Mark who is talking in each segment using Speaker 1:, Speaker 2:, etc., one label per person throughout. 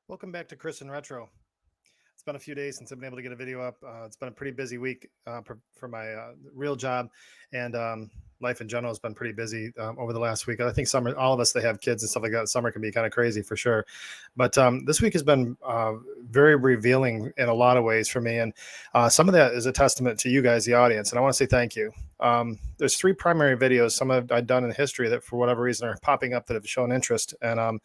Speaker 1: Welcome back to Chris and Retro. It's been a few days since I've been able to get a video up. It's been a pretty busy week for my real job, and life in general has been pretty busy over the last week. I think summer, all of us that have kids and stuff like that, summer can be kind of crazy for sure. But this week has been very revealing in a lot of ways for me, and some of that is a testament to you guys, the audience, and I want to say thank you. There's three primary videos, some I've done in history that for whatever reason are popping up that have shown interest, and I'm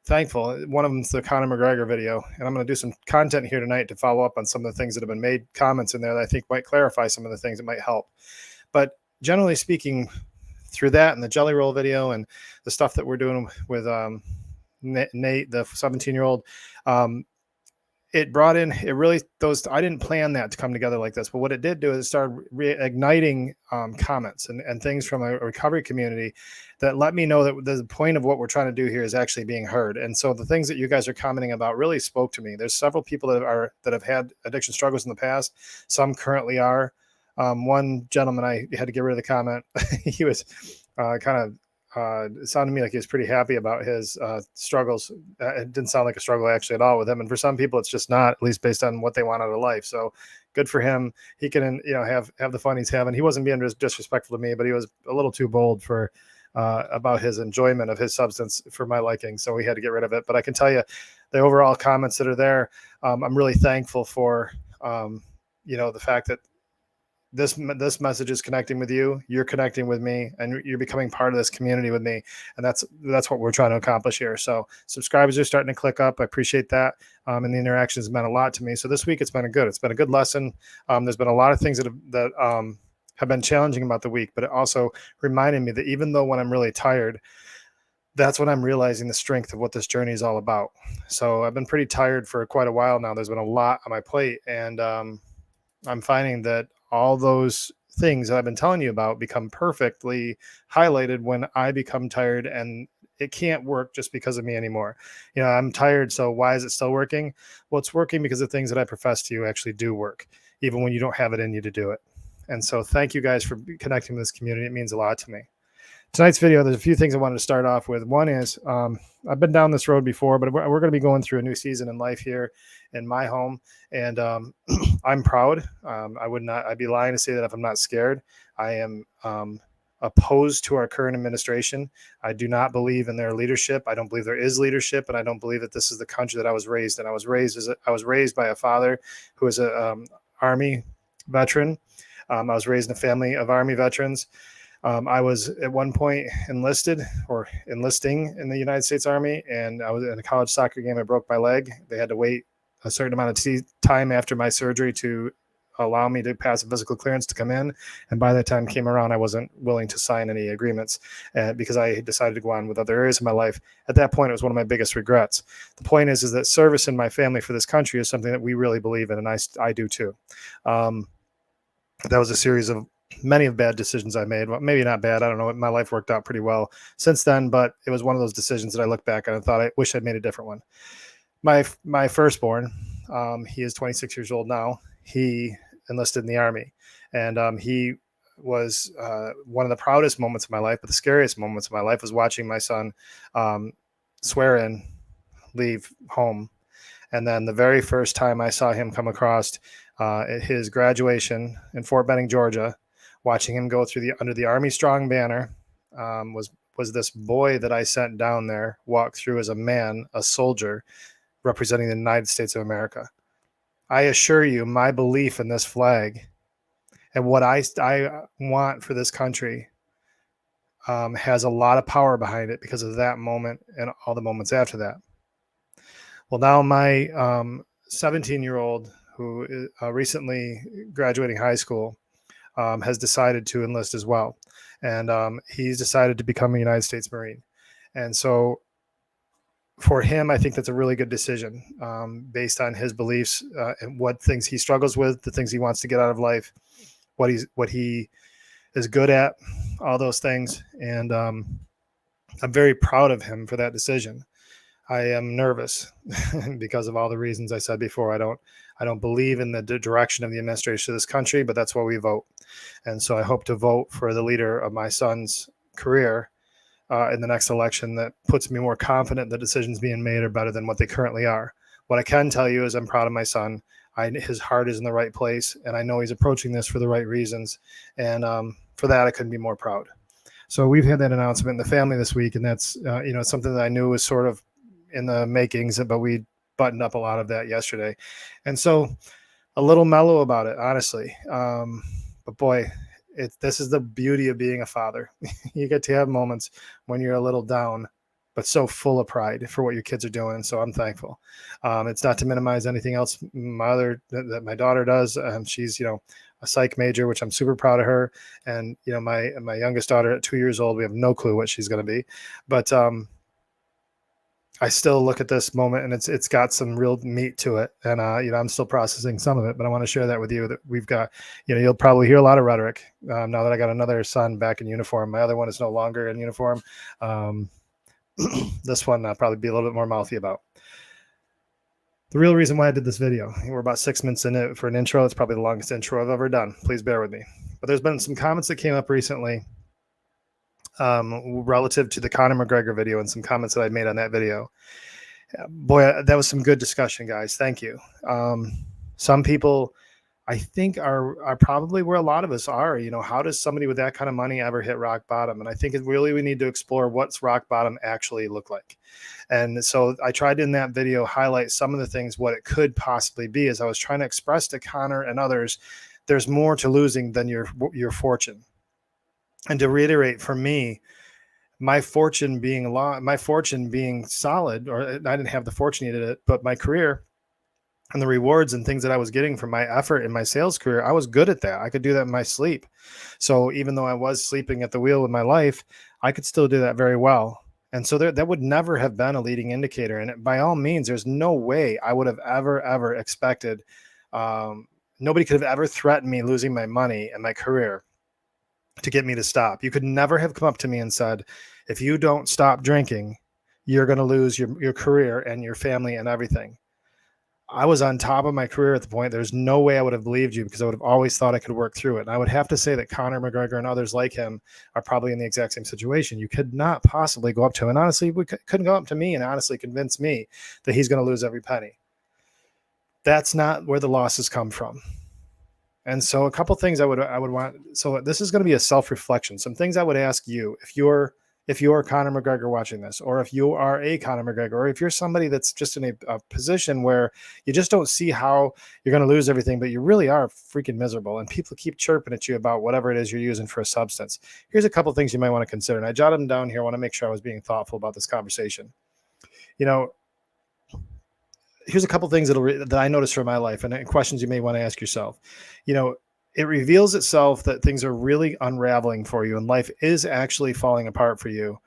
Speaker 1: thankful. One of them's the Connor McGregor video, and I'm going to do some content here tonight to follow up on some of the things that have been made, comments in there that I think might clarify some of the things that might help. But generally speaking, through that and the Jelly Roll video and the stuff that we're doing with Nate, the 17-year-old, it brought in, it really, those, I didn't plan that to come together like this, but what it did do is it started reigniting comments and things from a recovery community that let me know that the point of what we're trying to do here is actually being heard. And so the things that you guys are commenting about really spoke to me. There's several people that have had addiction struggles in the past. Some currently are. One gentleman, I had to get rid of the comment. He was kind of it sounded to me like he was pretty happy about his struggles. It didn't sound like a struggle actually at all with him. And for some people, it's just not, at least based on what they want out of life. So good for him. He can, have the fun he's having. He wasn't being disrespectful to me, but he was a little too bold for about his enjoyment of his substance for my liking. So we had to get rid of it. But I can tell you, the overall comments that are there, I'm really thankful for. The fact that this message is connecting with you, you're connecting with me, and you're becoming part of this community with me, and that's what we're trying to accomplish here. So subscribers are starting to click up. I appreciate that, and the interaction has meant a lot to me. So this week it's been a good lesson. There's been a lot of things that have been challenging about the week, but it also reminded me that even though when I'm really tired, that's when I'm realizing the strength of what this journey is all about. So I've been pretty tired for quite a while now. There's been a lot on my plate, and I'm finding that all those things that I've been telling you about become perfectly highlighted when I become tired, and it can't work just because of me anymore. I'm tired, so why is it still working? Well, it's working because the things that I profess to you actually do work, even when you don't have it in you to do it. And so thank you guys for connecting with this community. It means a lot to me. Tonight's video, there's a few things I wanted to start off with. One is I've been down this road before, but we're going to be going through a new season in life here in my home, and I'm proud. I'd be lying to say that if I'm not scared. I am opposed to our current administration. I do not believe in their leadership. I don't believe there is leadership, and I don't believe that this is the country that I was raised in. I was raised by a father who was a Army veteran. I was raised in a family of Army veterans. I was at one point enlisting in the United States Army, and I was in a college soccer game. I broke my leg. They had to wait a certain amount of time after my surgery to allow me to pass a physical clearance to come in. And by that time came around, I wasn't willing to sign any agreements because I decided to go on with other areas of my life. At that point, it was one of my biggest regrets. The point is that service in my family for this country is something that we really believe in, and I do too. That was a series of many of bad decisions I made. Well, maybe not bad. I don't know. My life worked out pretty well since then, but it was one of those decisions that I look back on and thought I wish I'd made a different one. My firstborn, he is 26 years old now. He enlisted in the Army, and he was one of the proudest moments of my life, but the scariest moments of my life was watching my son swear in, leave home. And then the very first time I saw him come across at his graduation in Fort Benning, Georgia, watching him go through under the Army Strong banner, was this boy that I sent down there walk through as a man, a soldier, representing the United States of America. I assure you, my belief in this flag and what I want for this country has a lot of power behind it because of that moment and all the moments after that. Well, now my 17-year-old, who is recently graduating high school, has decided to enlist as well. And he's decided to become a United States Marine. And so for him, I think that's a really good decision based on his beliefs and what things he struggles with, the things he wants to get out of life, what he is good at, all those things. And I'm very proud of him for that decision. I am nervous because of all the reasons I said before. I don't believe in the direction of the administration of this country, but that's why we vote. And so I hope to vote for the leader of my son's career in the next election that puts me more confident the decisions being made are better than what they currently are. What I can tell you is I'm proud of my son. His heart is in the right place, and I know he's approaching this for the right reasons. And for that, I couldn't be more proud. So we've had that announcement in the family this week, and that's something that I knew was sort of in the makings, but we buttoned up a lot of that yesterday. And so a little mellow about it, honestly. But boy, this is the beauty of being a father. You get to have moments when you're a little down, but so full of pride for what your kids are doing. So I'm thankful. It's not to minimize anything else that my daughter does. She's, a psych major, which I'm super proud of her. And, my youngest daughter at 2 years old, we have no clue what she's going to be. But I still look at this moment and it's got some real meat to it. And, I'm still processing some of it, but I want to share that with you that we've got, you'll probably hear a lot of rhetoric now that I got another son back in uniform. My other one is no longer in uniform. This one I'll probably be a little bit more mouthy about. The real reason why I did this video, we're about 6 minutes in it for an intro. It's probably the longest intro I've ever done. Please bear with me. But there's been some comments that came up recently relative to the Connor McGregor video and some comments that I made on that video. Boy, that was some good discussion, guys. Thank you. Some people, I think, are probably where a lot of us are. How does somebody with that kind of money ever hit rock bottom? And I think we need to explore what's rock bottom actually look like. And so I tried in that video highlight some of the things, what it could possibly be, as I was trying to express to Connor and others, there's more to losing than your fortune. And to reiterate, for me, my fortune being solid, or I didn't have the fortune needed it, but my career and the rewards and things that I was getting from my effort in my sales career, I was good at that. I could do that in my sleep. So even though I was sleeping at the wheel with my life, I could still do that very well. And so that would never have been a leading indicator. And by all means, there's no way I would have ever expected. Nobody could have ever threatened me losing my money and my career to get me to stop. You could never have come up to me and said, if you don't stop drinking, you're going to lose your career and your family and everything. I was on top of my career at the point. There's no way I would have believed you, because I would have always thought I could work through it. And I would have to say that Connor McGregor and others like him are probably in the exact same situation. You could not possibly go up to him. And honestly, we couldn't go up to me and honestly convince me that he's going to lose every penny. That's not where the losses come from. And so a couple things I would want. So this is going to be a self-reflection. Some things I would ask you if you're Connor McGregor watching this, or if you are a Connor McGregor, or if you're somebody that's just in a position where you just don't see how you're going to lose everything, but you really are freaking miserable, and people keep chirping at you about whatever it is you're using for a substance. Here's a couple things you might want to consider. And I jotted them down here. I want to make sure I was being thoughtful about this conversation. Here's a couple things that I noticed from my life, and questions you may want to ask yourself. It reveals itself that things are really unraveling for you and life is actually falling apart for you.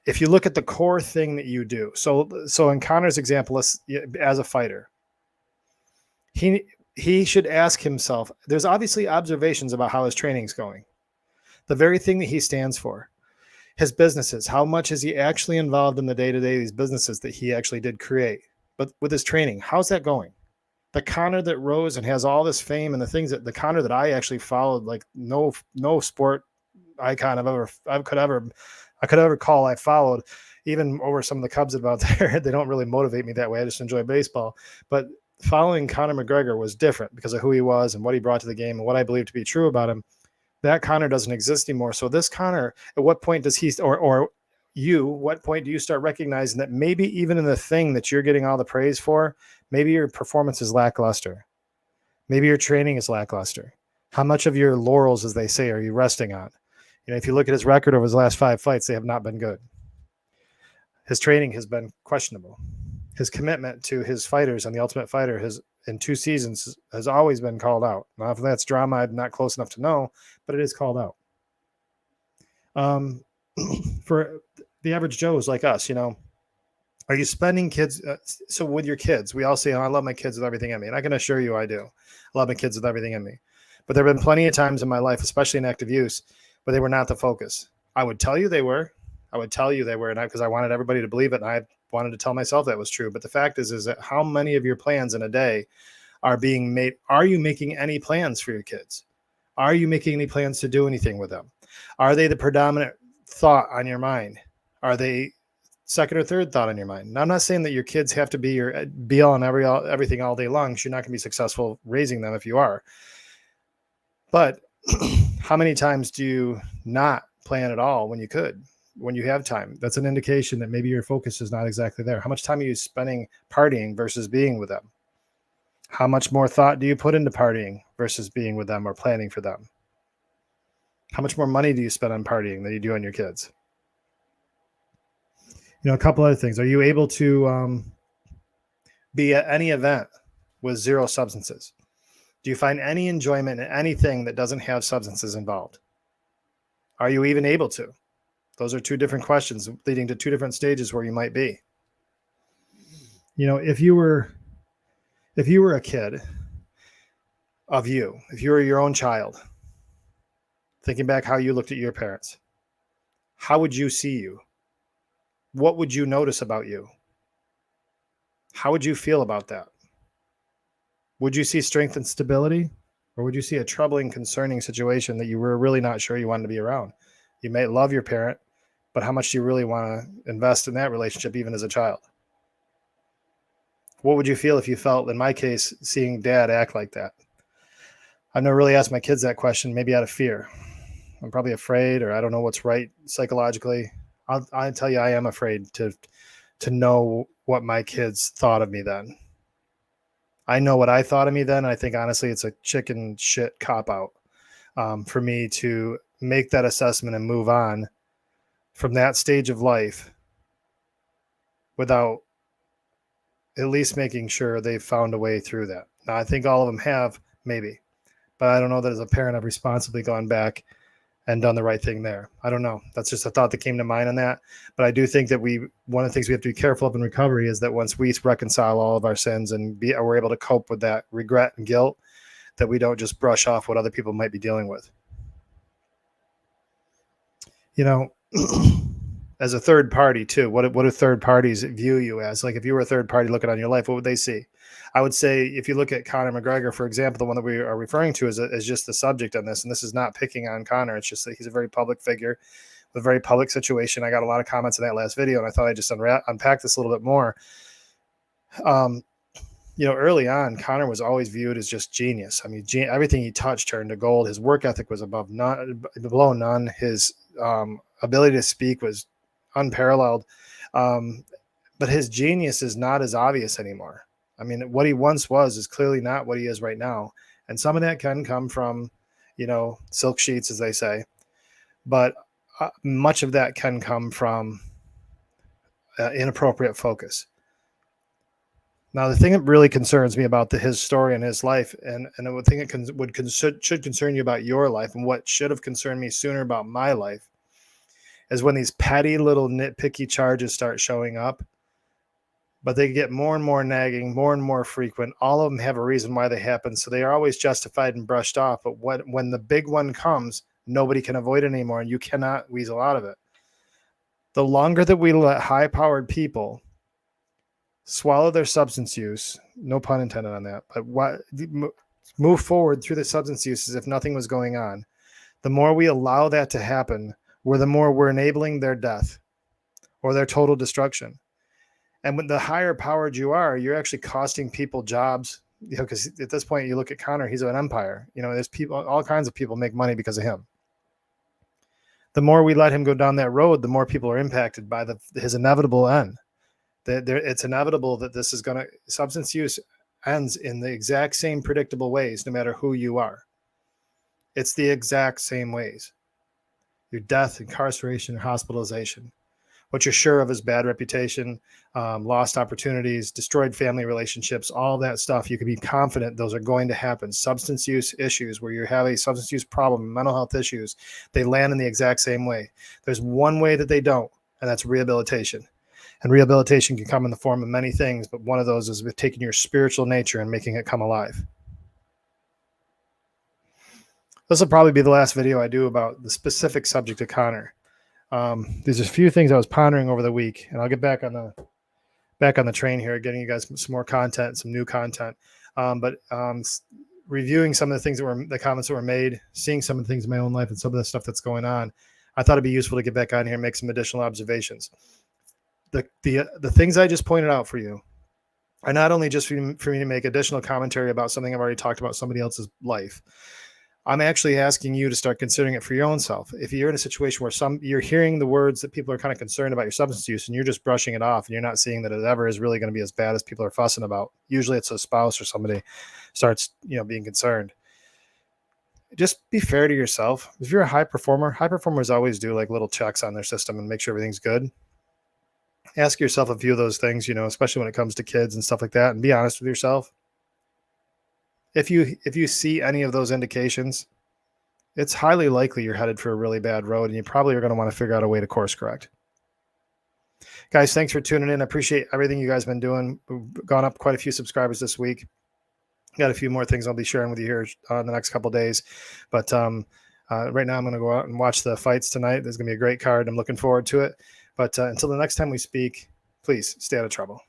Speaker 1: If you look at the core thing that you do. So in Connor's example, as a fighter, he should ask himself, there's obviously observations about how his training's going. The very thing that he stands for. His businesses, how much is he actually involved in the day-to-day, these businesses that he actually did create? But with his training, how's that going? The Connor that rose and has all this fame and the things that the Connor that I actually followed, like no sport icon I could ever call I followed, even over some of the Cubs about there. They don't really motivate me that way. I just enjoy baseball. But following Connor McGregor was different because of who he was and what he brought to the game and what I believe to be true about him. That Connor doesn't exist anymore. So this Connor, at what point does he, what point do you start recognizing that maybe even in the thing that you're getting all the praise for, maybe your performance is lackluster. Maybe your training is lackluster. How much of your laurels, as they say, are you resting on? If you look at his record over his last 5 fights, they have not been good. His training has been questionable. His commitment to his fighters and the Ultimate Fighter in 2 seasons has always been called out. Now, if that's drama, I'm not close enough to know, but it is called out. For the average Joes like us, are you spending kids? So with your kids, we all say, I love my kids with everything in me. And I can assure you I do. I love my kids with everything in me. But there have been plenty of times in my life, especially in active use, where they were not the focus. I would tell you they were. Because I wanted everybody to believe it. And I wanted to tell myself that was true. But the fact is that how many of your plans in a day are being made? Are you making any plans for your kids? Are you making any plans to do anything with them? Are they the predominant thought on your mind? Are they second or third thought on your mind? Now, I'm not saying that your kids have to be your be all and everything all day long, because you're not going to be successful raising them if you are. But how many times do you not plan at all when you could, when you have time? That's an indication that maybe your focus is not exactly there. How much time are you spending partying versus being with them? How much more thought do you put into partying versus being with them or planning for them? How much more money do you spend on partying than you do on your kids? A couple other things. Are you able to be at any event with zero substances? Do you find any enjoyment in anything that doesn't have substances involved? Are you even able to? Those are two different questions leading to two different stages where you might be. If you were a kid if you were your own child, thinking back how you looked at your parents, how would you see you? What would you notice about you? How would you feel about that? Would you see strength and stability? Or would you see a troubling, concerning situation that you were really not sure you wanted to be around? You may love your parent, but how much do you really want to invest in that relationship, even as a child? What would you feel if you felt, in my case, seeing dad act like that? I've never really asked my kids that question, maybe out of fear. I'm probably afraid, or I don't know what's right psychologically. I'll tell you, I am afraid to know what my kids thought of me then. I know what I thought of me then, and I think, honestly, it's a chicken shit cop-out for me to make that assessment and move on from that stage of life without at least making sure they've found a way through that. Now, I think all of them have, maybe, but I don't know that as a parent I've responsibly gone back and done the right thing there. I don't know. That's just a thought that came to mind on that. But I do think that one of the things we have to be careful of in recovery is that once we reconcile all of our sins and we're able to cope with that regret and guilt, that we don't just brush off what other people might be dealing with. As a third party too, what do third parties view you as? Like, if you were a third party looking on your life, what would they see? I would say, if you look at Connor McGregor, for example, the one that we are referring to as just the subject on this, and this is not picking on Connor, it's just that he's a very public figure with a very public situation. I got a lot of comments in that last video, and I thought I'd just unpack this a little bit more. Early on, Connor was always viewed as just genius. I mean, everything he touched turned to gold. His work ethic was below none. His ability to speak was unparalleled. But his genius is not as obvious anymore. I mean, what he once was is clearly not what he is right now. And some of that can come from, silk sheets, as they say. But much of that can come from inappropriate focus. Now, the thing that really concerns me about his story and his life, and the thing that should concern you about your life, and what should have concerned me sooner about my life, is when these petty little nitpicky charges start showing up. But they get more and more nagging, more and more frequent. All of them have a reason why they happen, so they are always justified and brushed off. But when the big one comes, nobody can avoid it anymore, and you cannot weasel out of it. The longer that we let high-powered people swallow their substance use, no pun intended on that, but move forward through the substance use as if nothing was going on, the more we allow that to happen, the more we're enabling their death or their total destruction. And when the higher powered you are, you're actually costing people jobs, because at this point, you look at Connor, he's an empire. There's people, all kinds of people make money because of him. The more we let him go down that road, the more people are impacted by his inevitable end. It's inevitable that substance use ends in the exact same predictable ways, no matter who you are. It's the exact same ways. Your death, incarceration, or hospitalization. What you're sure of is bad reputation, lost opportunities, destroyed family relationships, all that stuff. You can be confident those are going to happen. Substance use issues, where you have a substance use problem, mental health issues, they land in the exact same way. There's one way that they don't, and that's rehabilitation. And rehabilitation can come in the form of many things, but one of those is with taking your spiritual nature and making it come alive. This will probably be the last video I do about the specific subject of Connor. There's a few things I was pondering over the week, and I'll get back on the train here, getting you guys some more content, some new content. But reviewing some of the things the comments that were made, seeing some of the things in my own life and some of the stuff that's going on, I thought it'd be useful to get back on here and make some additional observations. The things I just pointed out for you are not only just for me to make additional commentary about something I've already talked about somebody else's life. I'm actually asking you to start considering it for your own self. If you're in a situation where you're hearing the words that people are kind of concerned about your substance use and you're just brushing it off and you're not seeing that it ever is really going to be as bad as people are fussing about. Usually it's a spouse or somebody starts, being concerned. Just be fair to yourself. If you're a high performers always do like little checks on their system and make sure everything's good. Ask yourself a few of those things, especially when it comes to kids and stuff like that, and be honest with yourself. If you see any of those indications, it's highly likely you're headed for a really bad road, and you probably are going to want to figure out a way to course correct. Guys, thanks for tuning in. I appreciate everything you guys have been doing. We've gone up quite a few subscribers this week. Got a few more things I'll be sharing with you here in the next couple of days. But right now I'm going to go out and watch the fights tonight. There's going to be a great card. I'm looking forward to it. But until the next time we speak, please stay out of trouble.